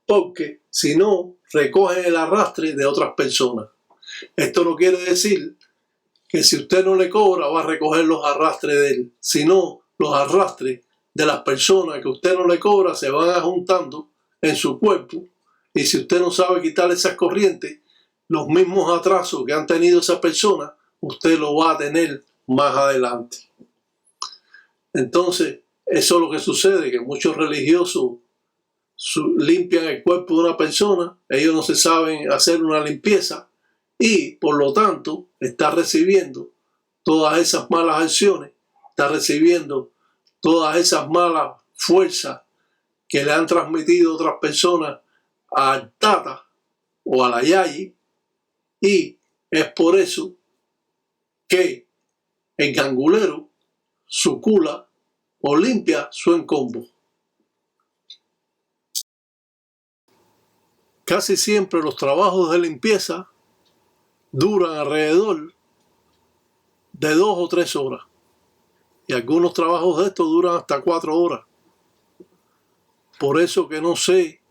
porque si no, recogen el arrastre de otras personas. Esto no quiere decir que si usted no le cobra va a recoger los arrastres de él, sino los arrastres de las personas que usted no le cobra se van juntando en su cuerpo, y si usted no sabe quitar esas corrientes, los mismos atrasos que han tenido esas personas, usted lo va a tener más adelante. Entonces, eso es lo que sucede, que muchos religiosos limpian el cuerpo de una persona, ellos no se saben hacer una limpieza y por lo tanto está recibiendo todas esas malas acciones, está recibiendo todas esas malas fuerzas que le han transmitido otras personas al tata o a la yayi, y es por eso que el gangulero sucula o limpia su encombo. Casi siempre los trabajos de limpieza duran alrededor de 2 o 3 horas. Y algunos trabajos de estos duran hasta 4 horas. Por eso que no sé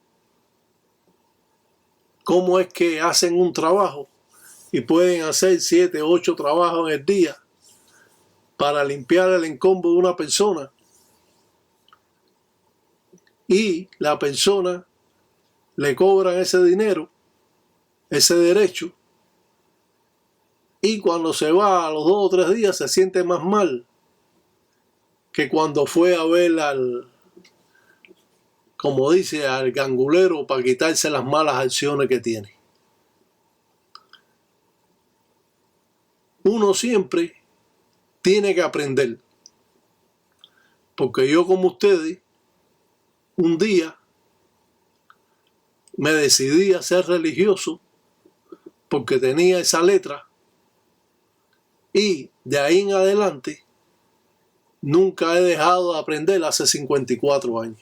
cómo es que hacen un trabajo y pueden hacer 7 o 8 trabajos en el día para limpiar el encombo de una persona. Y la persona le cobran ese dinero, ese derecho, y cuando se va a los 2 o 3 días se siente más mal que cuando fue a ver al, como dice, al gangulero para quitarse las malas acciones que tiene. Uno siempre tiene que aprender, porque yo como ustedes, un día me decidí a ser religioso porque tenía esa letra, y de ahí en adelante nunca he dejado de aprender hace 54 años.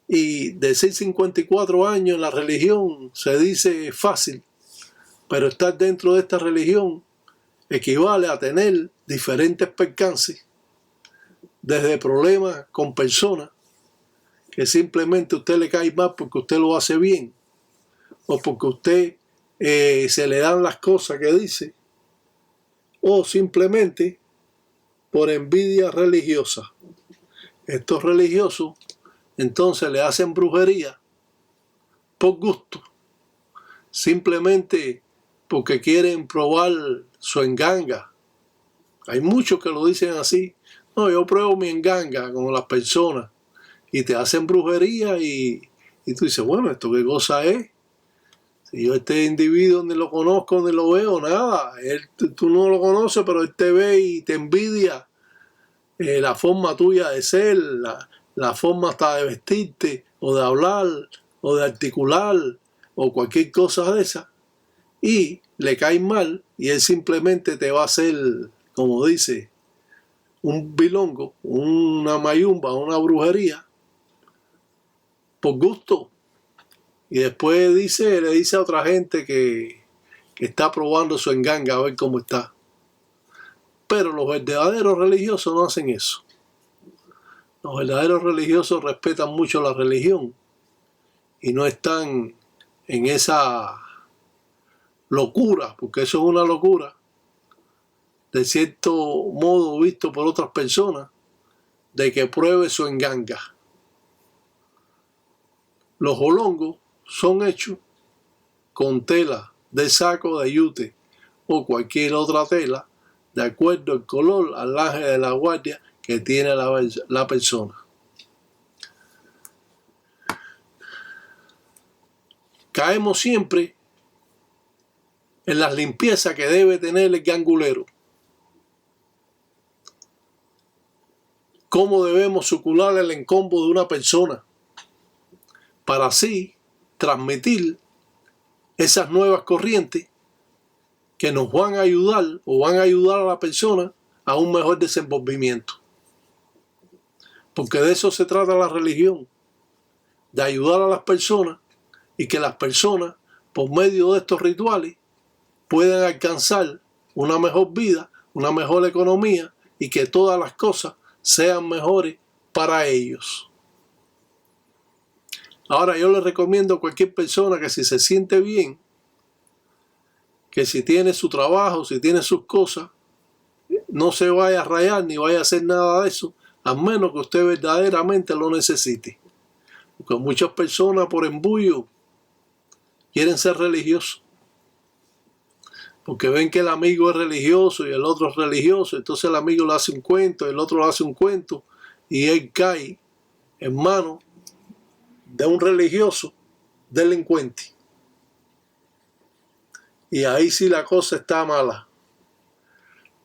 Y decir 54 años en la religión se dice fácil, pero estar dentro de esta religión equivale a tener diferentes percances, desde problemas con personas que simplemente a usted le cae mal porque usted lo hace bien, o porque usted se le dan las cosas que dice, o simplemente por envidia religiosa. Estos religiosos entonces le hacen brujería por gusto, simplemente porque quieren probar su enganga. Hay muchos que lo dicen así: no, yo pruebo mi enganga con las personas, y te hacen brujería y tú dices, bueno, ¿esto qué cosa es? Si yo este individuo ni lo conozco ni lo veo, nada, tú no lo conoces, pero él te ve y te envidia la forma tuya de ser, la forma hasta de vestirte, o de hablar, o de articular, o cualquier cosa de esa, y le cae mal, y él simplemente te va a hacer, como dice, un bilongo, una mayumba, una brujería, por gusto. Y después le dice a otra gente que está probando su enganga a ver cómo está. Pero los verdaderos religiosos no hacen eso. Los verdaderos religiosos respetan mucho la religión y no están en esa locura, porque eso es una locura, de cierto modo visto por otras personas, de que pruebe su enganga. Los jolongos son hechos con tela de saco de yute o cualquier otra tela, de acuerdo al color, al ángel de la guardia que tiene la persona. Caemos siempre en las limpiezas que debe tener el gangulero. Cómo debemos sucular el encombo de una persona para así transmitir esas nuevas corrientes que nos van a ayudar o van a ayudar a la persona a un mejor desenvolvimiento. Porque de eso se trata la religión, de ayudar a las personas y que las personas, por medio de estos rituales, puedan alcanzar una mejor vida, una mejor economía, y que todas las cosas sean mejores para ellos. Ahora yo les recomiendo a cualquier persona que si se siente bien, que si tiene su trabajo, si tiene sus cosas, no se vaya a rayar ni vaya a hacer nada de eso, a menos que usted verdaderamente lo necesite. Porque muchas personas por embullo quieren ser religiosos, porque ven que el amigo es religioso y el otro es religioso, entonces el amigo le hace un cuento, el otro le hace un cuento, y él cae en manos de un religioso delincuente. Y ahí sí la cosa está mala.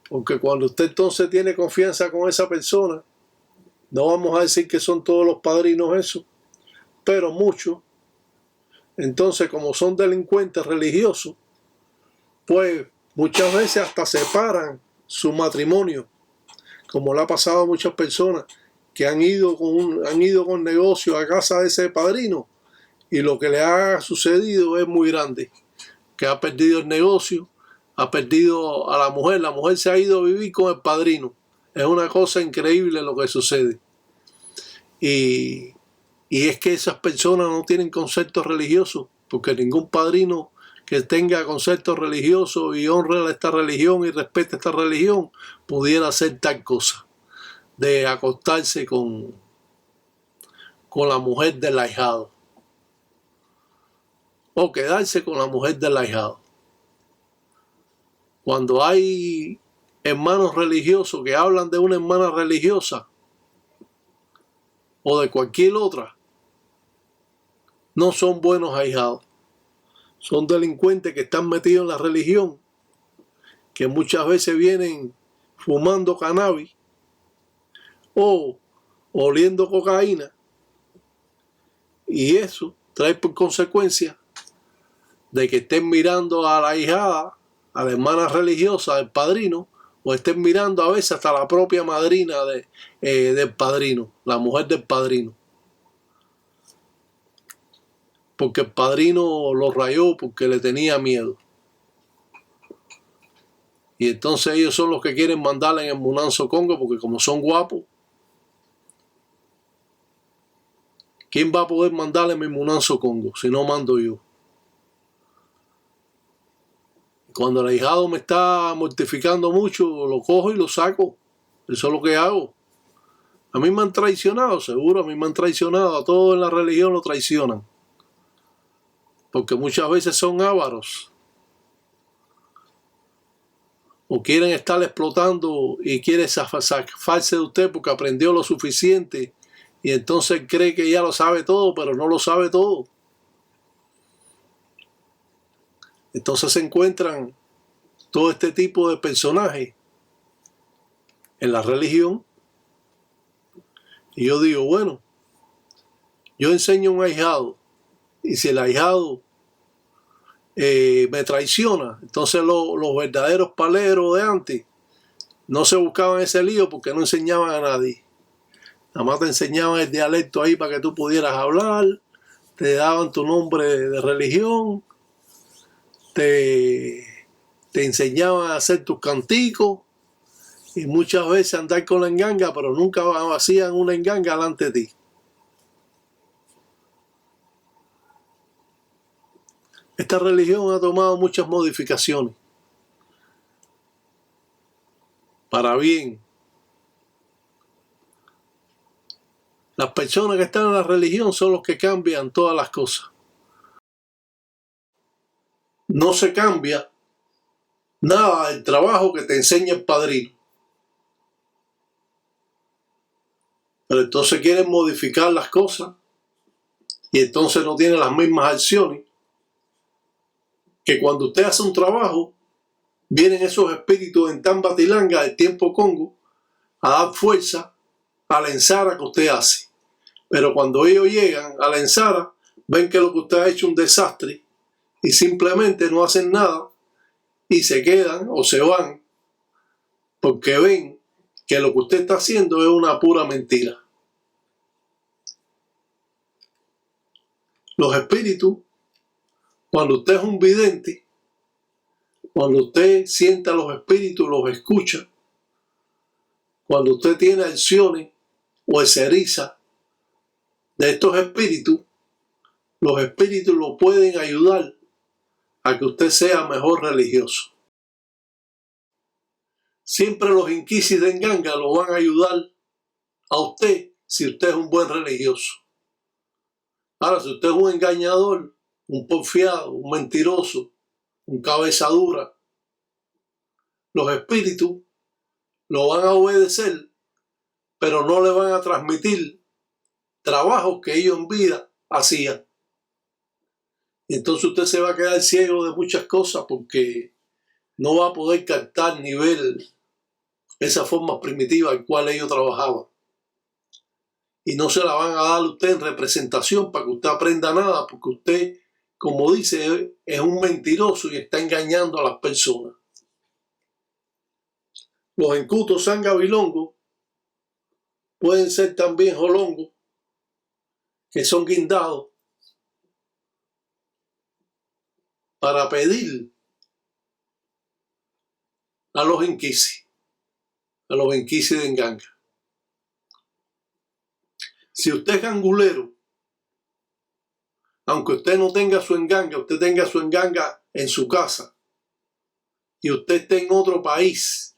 Porque cuando usted entonces tiene confianza con esa persona, no vamos a decir que son todos los padrinos eso, pero muchos, entonces como son delincuentes religiosos, pues muchas veces hasta separan su matrimonio, como le ha pasado a muchas personas que han ido con negocios a casa de ese padrino y lo que le ha sucedido es muy grande, que ha perdido el negocio, ha perdido a la mujer se ha ido a vivir con el padrino. Es una cosa increíble lo que sucede. Y es que esas personas no tienen conceptos religiosos, porque ningún padrino que tenga conceptos religiosos y honre a esta religión y respete esta religión pudiera hacer tal cosa, de acostarse con la mujer del ahijado o quedarse con la mujer del ahijado. Cuando hay hermanos religiosos que hablan de una hermana religiosa o de cualquier otra, no son buenos ahijados. Son delincuentes que están metidos en la religión, que muchas veces vienen fumando cannabis o oliendo cocaína, y eso trae por consecuencia de que estén mirando a la ahijada, a la hermana religiosa del padrino, o estén mirando a veces hasta la propia madrina del padrino, la mujer del padrino. Porque el padrino lo rayó porque le tenía miedo. Y entonces ellos son los que quieren mandarle en el Munanzo Congo, porque como son guapos, ¿quién va a poder mandarle en mi Munanzo Congo si no mando yo? Cuando el ahijado me está mortificando mucho, lo cojo y lo saco. Eso es lo que hago. A mí me han traicionado, seguro, a mí me han traicionado. A todos en la religión lo traicionan. Porque muchas veces son ávaros. O quieren estar explotando y quiere zafarse de usted porque aprendió lo suficiente. Y entonces cree que ya lo sabe todo, pero no lo sabe todo. Entonces se encuentran todo este tipo de personajes en la religión. Y yo digo, bueno, yo enseño a un ahijado, y si el ahijado me traiciona, entonces los verdaderos paleros de antes no se buscaban ese lío porque no enseñaban a nadie. Nada más te enseñaban el dialecto ahí para que tú pudieras hablar, te daban tu nombre de religión, te enseñaban a hacer tus canticos y muchas veces andar con la enganga, pero nunca hacían una enganga delante de ti. Esta religión ha tomado muchas modificaciones para bien. Las personas que están en la religión son los que cambian todas las cosas. No se cambia nada del trabajo que te enseña el padrino. Pero entonces quieren modificar las cosas y entonces no tienen las mismas acciones. Que cuando usted hace un trabajo, vienen esos espíritus en Tambatilanga del tiempo Congo a dar fuerza a la ensara que usted hace. Pero cuando ellos llegan a la ensara, ven que lo que usted ha hecho es un desastre y simplemente no hacen nada y se quedan o se van porque ven que lo que usted está haciendo es una pura mentira. Los espíritus, cuando usted es un vidente, cuando usted sienta los espíritus, los escucha, cuando usted tiene acciones o se eriza de estos espíritus, los espíritus lo pueden ayudar a que usted sea mejor religioso. Siempre los inquisis de Nganga lo van a ayudar a usted si usted es un buen religioso. Ahora, si usted es un engañador, un porfiado, un mentiroso, un cabeza dura, los espíritus lo van a obedecer, pero no le van a transmitir trabajos que ellos en vida hacían. Y entonces usted se va a quedar ciego de muchas cosas porque no va a poder captar ni ver esa forma primitiva en cual ellos trabajaban. Y no se la van a dar a usted en representación para que usted aprenda nada, porque usted, como dice, es un mentiroso y está engañando a las personas. Los encutos sangabilongos pueden ser también jolongos, que son guindados para pedir a los enquisis de enganga. Si usted es gangulero, aunque usted no tenga su enganga, usted tenga su enganga en su casa y usted esté en otro país,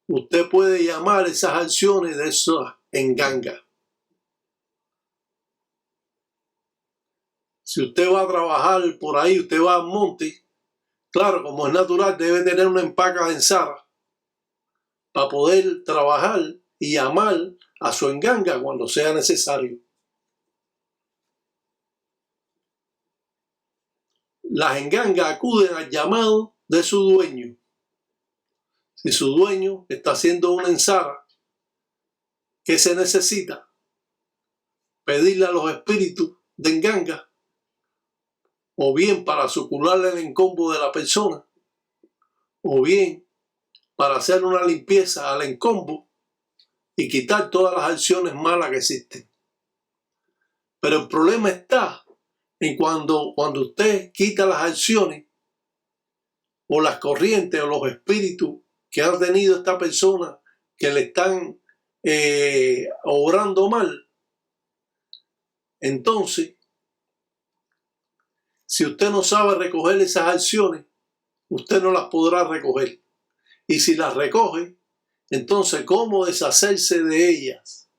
usted puede llamar esas acciones de esas engangas. Si usted va a trabajar por ahí, usted va al monte, claro, como es natural, debe tener una empaca de ensara para poder trabajar y llamar a su enganga cuando sea necesario. Las engangas acuden al llamado de su dueño. Si su dueño está haciendo una ensara, ¿qué se necesita? Pedirle a los espíritus de enganga, o bien para sucularle el encombo de la persona, o bien para hacer una limpieza al encombo y quitar todas las acciones malas que existen. Pero el problema está en cuando usted quita las acciones o las corrientes o los espíritus que ha tenido esta persona que le están obrando mal. Entonces, si usted no sabe recoger esas acciones, usted no las podrá recoger. Y si las recoge, entonces, ¿cómo deshacerse de ellas?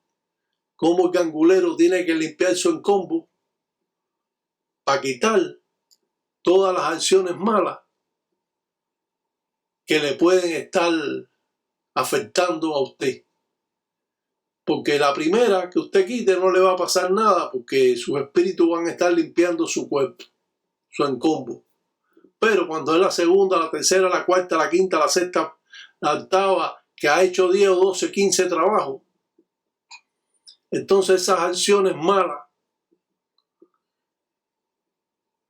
¿Cómo el gangulero tiene que limpiar su encombo para quitar todas las acciones malas que le pueden estar afectando a usted? Porque la primera que usted quite no le va a pasar nada porque sus espíritus van a estar limpiando su cuerpo, su encombo. Pero cuando es la segunda, la tercera, la cuarta, la quinta, la sexta, la octava, que ha hecho 10 o 12, 15 trabajos, entonces esas acciones malas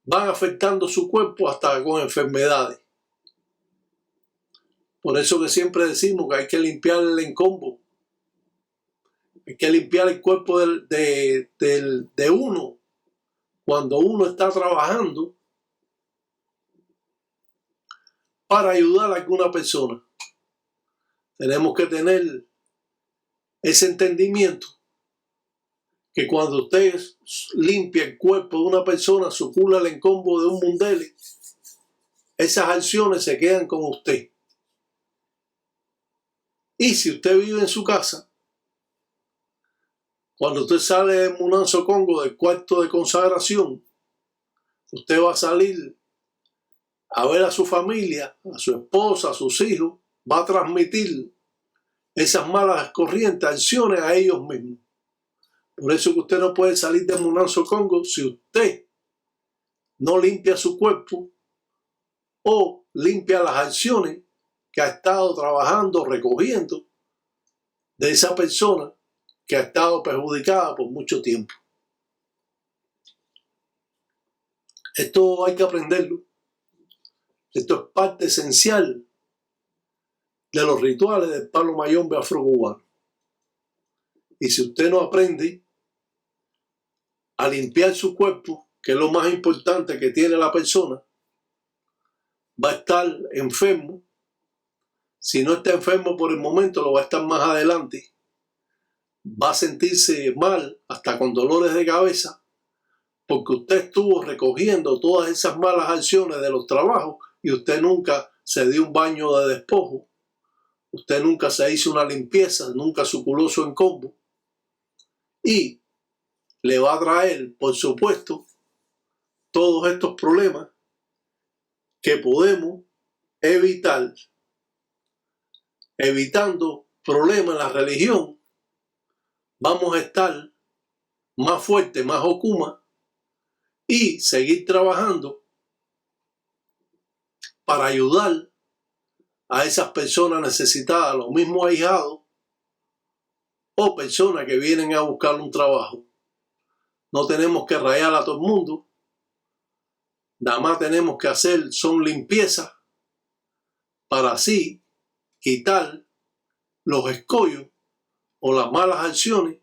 van afectando su cuerpo hasta con enfermedades. Por eso que siempre decimos que hay que limpiar el encombo. Hay que limpiar el cuerpo de uno cuando uno está trabajando para ayudar a alguna persona. Tenemos que tener ese entendimiento que cuando usted limpia el cuerpo de una persona, sucula el encombo de un mundele, esas acciones se quedan con usted. Y si usted vive en su casa, cuando usted sale de Munanzo Congo del cuarto de consagración, usted va a salir a ver a su familia, a su esposa, a sus hijos, va a transmitir esas malas corrientes, acciones a ellos mismos. Por eso que usted no puede salir de Munanzo Congo si usted no limpia su cuerpo o limpia las acciones que ha estado trabajando, recogiendo de esa persona que ha estado perjudicada por mucho tiempo. Esto hay que aprenderlo. Esto es parte esencial de los rituales del palo mayombe afrocubano. Y si usted no aprende a limpiar su cuerpo, que es lo más importante que tiene la persona, va a estar enfermo. Si no está enfermo por el momento, lo va a estar más adelante. Va a sentirse mal, hasta con dolores de cabeza, porque usted estuvo recogiendo todas esas malas acciones de los trabajos y usted nunca se dio un baño de despojo. Usted nunca se hizo una limpieza, nunca suculó su encombo. Y le va a traer, por supuesto, todos estos problemas que podemos evitar. Evitando problemas en la religión, vamos a estar más fuerte, más okuma, y seguir trabajando para ayudar a esas personas necesitadas, los mismos ahijados o personas que vienen a buscar un trabajo. No tenemos que rayar a todo el mundo, nada más tenemos que hacer son limpiezas para así quitar los escollos o las malas acciones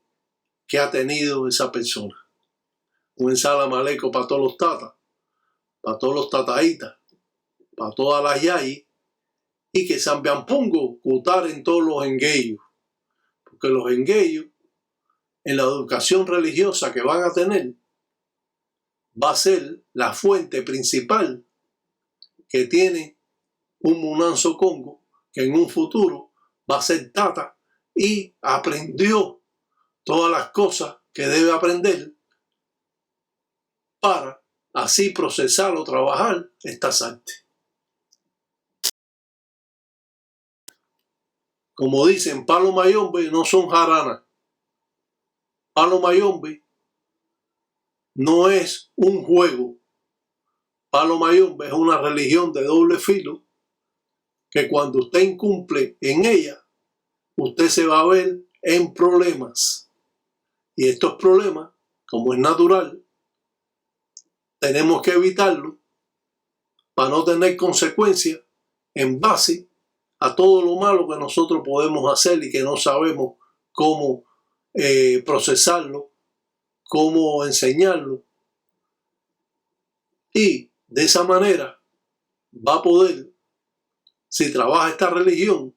que ha tenido esa persona. Un salam aleikum para todos los tatas, para todos los tataitas, para todas las yayis, y que San Biampungo cutar en todos los enguellos, porque los enguellos en la educación religiosa que van a tener va a ser la fuente principal que tiene un Munanzo Congo, que en un futuro va a ser tata y aprendió todas las cosas que debe aprender para así procesar o trabajar estas artes. Como dicen, palo mayombe no son jaranas. Palo mayombe no es un juego. Palo mayombe es una religión de doble filo que cuando usted incumple en ella, usted se va a ver en problemas. Y estos problemas, como es natural, tenemos que evitarlos para no tener consecuencias en base a todo lo malo que nosotros podemos hacer y que no sabemos cómo procesarlo, cómo enseñarlo. Y de esa manera va a poder, si trabaja esta religión,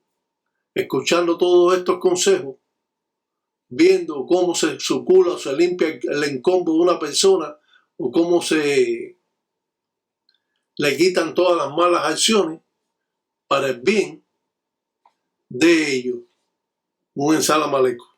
escuchando todos estos consejos, viendo cómo se sucula o se limpia el encombo de una persona o cómo se le quitan todas las malas acciones para el bien de ellos. Un salam aleikum.